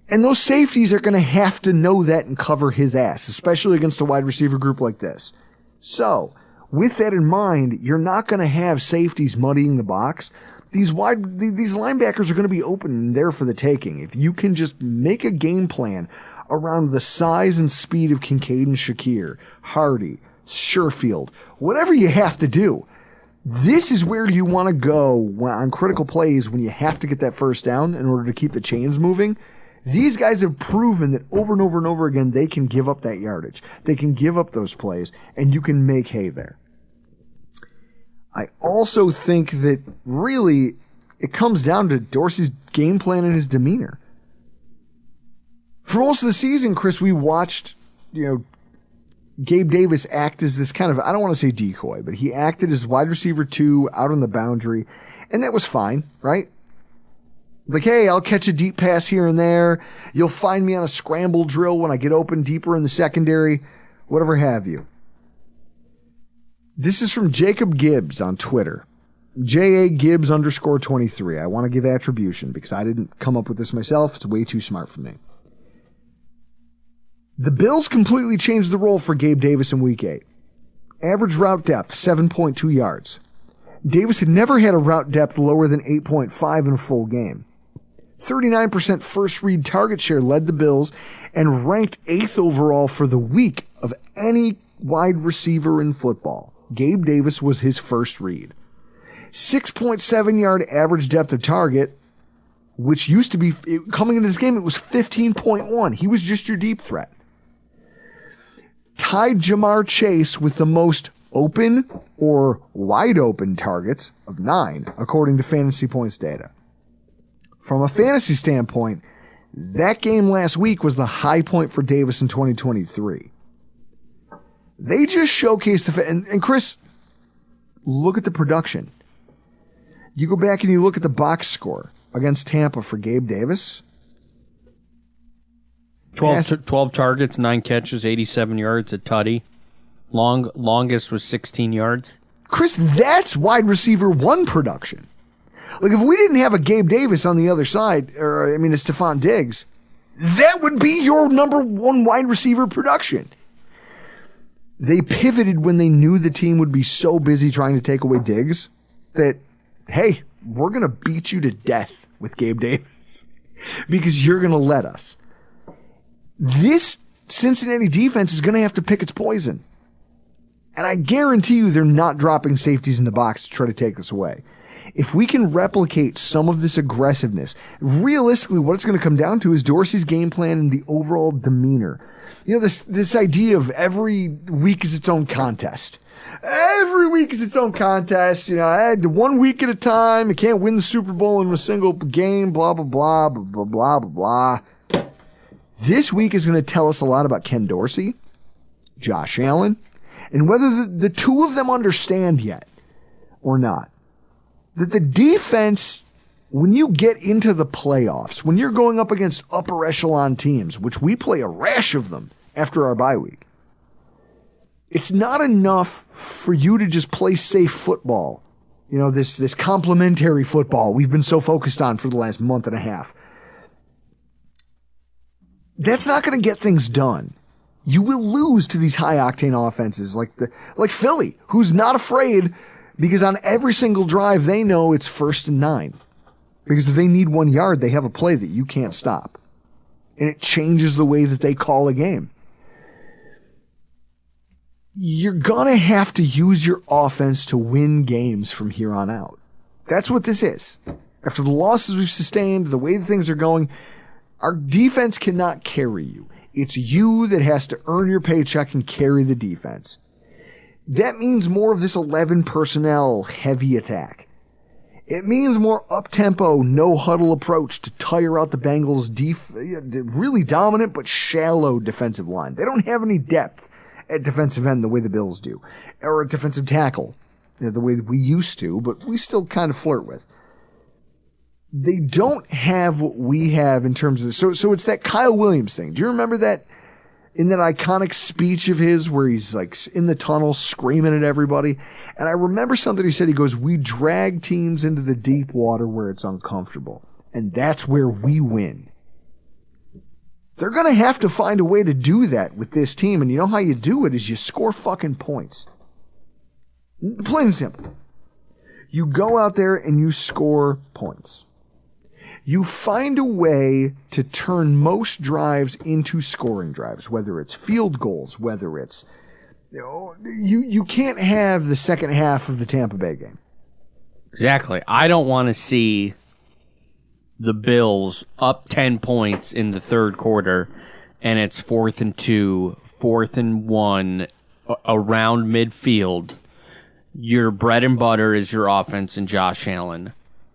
And those safeties are going to have to know that and cover his ass, especially against a wide receiver group like this. So, with that in mind, you're not going to have safeties muddying the box. These linebackers are going to be open and there for the taking. If you can just make a game plan around the size and speed of Kincaid and Shakir, Hardy, Sherfield, whatever you have to do, this is where you want to go on critical plays when you have to get that first down in order to keep the chains moving. These guys have proven that over and over and over again they can give up that yardage. They can give up those plays, and you can make hay there. I also think that really it comes down to Dorsey's game plan and his demeanor. For most of the season, Chris, we watched, Gabe Davis act as this kind of, I don't want to say decoy, but he acted as wide receiver 2 out on the boundary, and that was fine, right? Like, hey, I'll catch a deep pass here and there. You'll find me on a scramble drill when I get open deeper in the secondary, whatever have you. This is from Jacob Gibbs on Twitter. JA Gibbs_23. I want to give attribution because I didn't come up with this myself. It's way too smart for me. The Bills completely changed the role for Gabe Davis in Week 8. Average route depth, 7.2 yards. Davis had never had a route depth lower than 8.5 in a full game. 39% first read target share led the Bills and ranked 8th overall for the week of any wide receiver in football. Gabe Davis was his first read. 6.7 yard average depth of target, which used to be, coming into this game, it was 15.1. He was just your deep threat. Tied Jamar Chase with the most open or wide open targets of 9, according to Fantasy Points data. From a fantasy standpoint, that game last week was the high point for Davis in 2023. They just showcased and Chris, look at the production. You go back and you look at the box score against Tampa for Gabe Davis. 12 targets, 9 catches, 87 yards, a tutty. Longest was 16 yards. Chris, that's wide receiver 1 production. Like, if we didn't have a Gabe Davis on the other side, a Stephon Diggs, that would be your number 1 wide receiver production. They pivoted when they knew the team would be so busy trying to take away Diggs that, hey, we're going to beat you to death with Gabe Davis because you're going to let us. This Cincinnati defense is going to have to pick its poison. And I guarantee you they're not dropping safeties in the box to try to take this away. If we can replicate some of this aggressiveness, realistically what it's going to come down to is Dorsey's game plan and the overall demeanor. You know, this idea of every week is its own contest. Every week is its own contest. You know, 1 week at a time. You can't win the Super Bowl in a single game, blah, blah, blah, blah, blah, blah, blah, blah. This week is going to tell us a lot about Ken Dorsey, Josh Allen, and whether the two of them understand yet or not. That the defense, when you get into the playoffs, when you're going up against upper echelon teams, which we play a rash of them after our bye week, it's not enough for you to just play safe football. You know, this complementary football we've been so focused on for the last month and a half. That's not going to get things done. You will lose to these high-octane offenses like Philly, who's not afraid because on every single drive they know it's 1st and 9. Because if they need 1 yard, they have a play that you can't stop. And it changes the way that they call a game. You're going to have to use your offense to win games from here on out. That's what this is. After the losses we've sustained, the way things are going, our defense cannot carry you. It's you that has to earn your paycheck and carry the defense. That means more of this 11 personnel heavy attack. It means more up-tempo, no-huddle approach to tire out the Bengals' really dominant but shallow defensive line. They don't have any depth at defensive end the way the Bills do, or at defensive tackle the way that we used to, but we still kind of flirt with. They don't have what we have in terms of this. So it's that Kyle Williams thing. Do you remember that in that iconic speech of his where he's like in the tunnel screaming at everybody? And I remember something he said. He goes, "We drag teams into the deep water where it's uncomfortable. And that's where we win." They're going to have to find a way to do that with this team. And you know how you do it is you score fucking points. Plain and simple. You go out there and you score points. You find a way to turn most drives into scoring drives, whether it's field goals, whether it's, you can't have the second half of the Tampa Bay game. Exactly. I don't want to see the Bills up 10 points in the third quarter and it's 4th and 2, 4th and 1 around midfield. Your bread and butter is your offense and Josh Allen.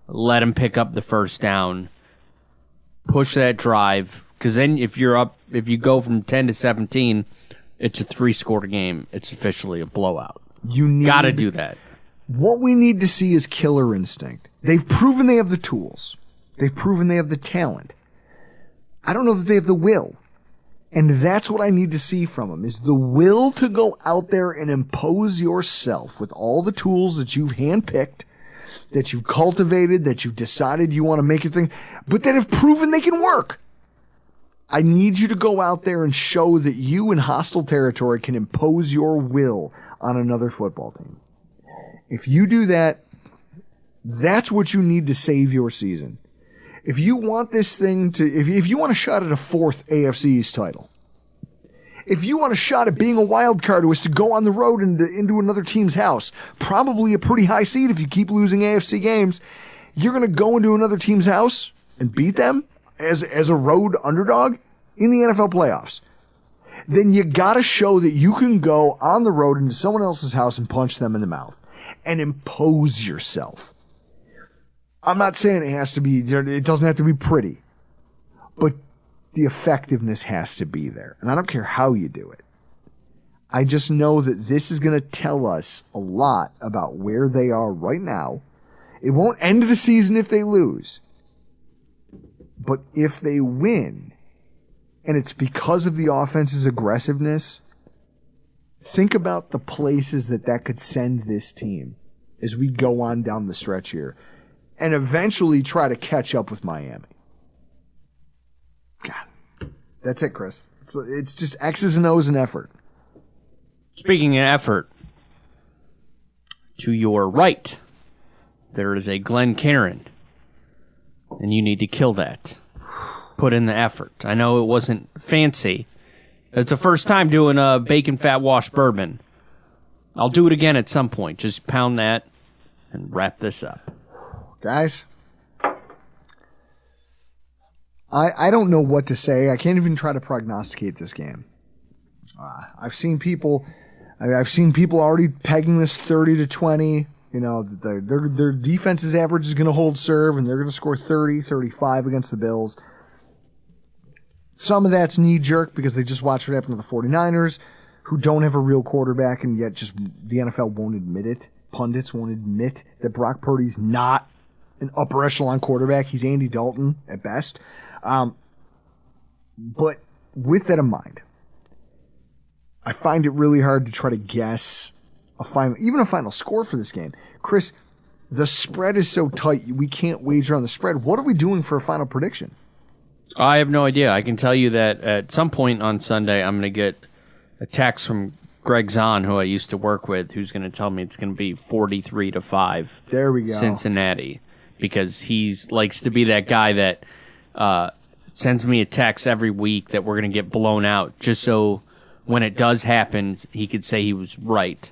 Let him pick up the first down. Push that drive. Because then if you go from 10 to 17, it's a 3-score game. It's officially a blowout. Got to do that. What we need to see is killer instinct. They've proven they have the tools. They've proven they have the talent. I don't know that they have the will. And that's what I need to see from him, is the will to go out there and impose yourself with all the tools that you've handpicked, that you've cultivated, that you've decided you want to make your thing, but that have proven they can work. I need you to go out there and show that you in hostile territory can impose your will on another football team. If you do that, that's what you need to save your season. If you want this thing to, if you want a shot at a fourth AFC East title, if you want a shot at being a wild card who is to go on the road into another team's house, probably a pretty high seed if you keep losing AFC games, you're going to go into another team's house and beat them as a road underdog in the NFL playoffs. Then you got to show that you can go on the road into someone else's house and punch them in the mouth and impose yourself. I'm not saying it doesn't have to be pretty, but the effectiveness has to be there. And I don't care how you do it. I just know that this is going to tell us a lot about where they are right now. It won't end the season if they lose. But if they win, and it's because of the offense's aggressiveness, think about the places that could send this team as we go on down the stretch here and eventually try to catch up with Miami. God, that's it, Chris. It's just X's and O's and effort. Speaking of effort, to your right, there is a Glenn Karen, and you need to kill that. Put in the effort. I know it wasn't fancy. It's the first time doing a bacon fat wash bourbon. I'll do it again at some point. Just pound that and wrap this up. Guys, I don't know what to say. I can't even try to prognosticate this game. I've seen people already pegging this 30-20. You know, their defense's average is going to hold serve, and they're going to score 30, 35 against the Bills. Some of that's knee-jerk because they just watched what happened to the 49ers, who don't have a real quarterback, and yet just the NFL won't admit it. Pundits won't admit that Brock Purdy's not an upper echelon quarterback. He's Andy Dalton at best. But with that in mind, I find it really hard to try to guess a final score for this game. Chris, the spread is so tight, we can't wager on the spread. What are we doing for a final prediction? I have no idea. I can tell you that at some point on Sunday, I'm going to get a text from Greg Zahn, who I used to work with, who's going to tell me it's going to be 43-5. There we go. Cincinnati. Because he likes to be that guy that sends me a text every week that we're going to get blown out, just so when it does happen, he could say he was right.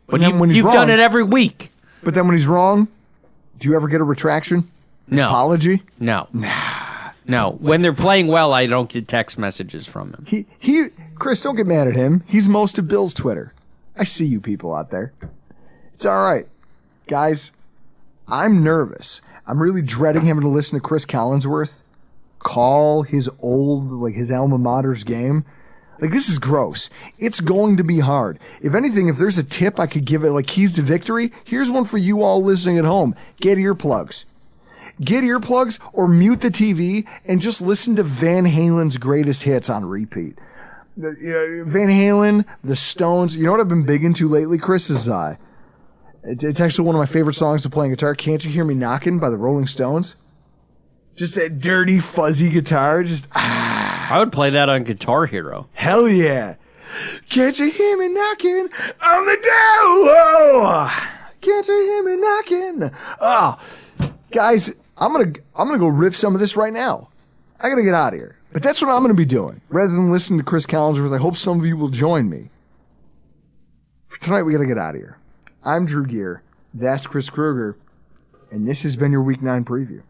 But you've done it every week. But then when he's wrong, do you ever get a retraction? No. Apology? No. No. When they're playing well, I don't get text messages from him. Chris, don't get mad at him. He's most of Bill's Twitter. I see you people out there. It's all right. Guys, I'm nervous. I'm really dreading having to listen to Chris Collinsworth call his his alma mater's game. This is gross. It's going to be hard. If anything, if there's a tip I could give it, keys to victory, here's one for you all listening at home. Get earplugs. Get earplugs or mute the TV and just listen to Van Halen's greatest hits on repeat. Van Halen, the Stones. You know what I've been big into lately, Chris, is it's actually one of my favorite songs to play on guitar. Can't You Hear Me Knocking by the Rolling Stones? Just that dirty, fuzzy guitar. I would play that on Guitar Hero. Hell yeah. Can't you hear me knocking on the door? Can't you hear me knocking? Oh, guys, I'm gonna go rip some of this right now. I gotta get out of here. But that's what I'm gonna be doing. Rather than listening to Chris Collinsworth, I hope some of you will join me. For tonight, we gotta get out of here. I'm Drew Gear. That's Chris Kruger. And this has been your Week 9 preview.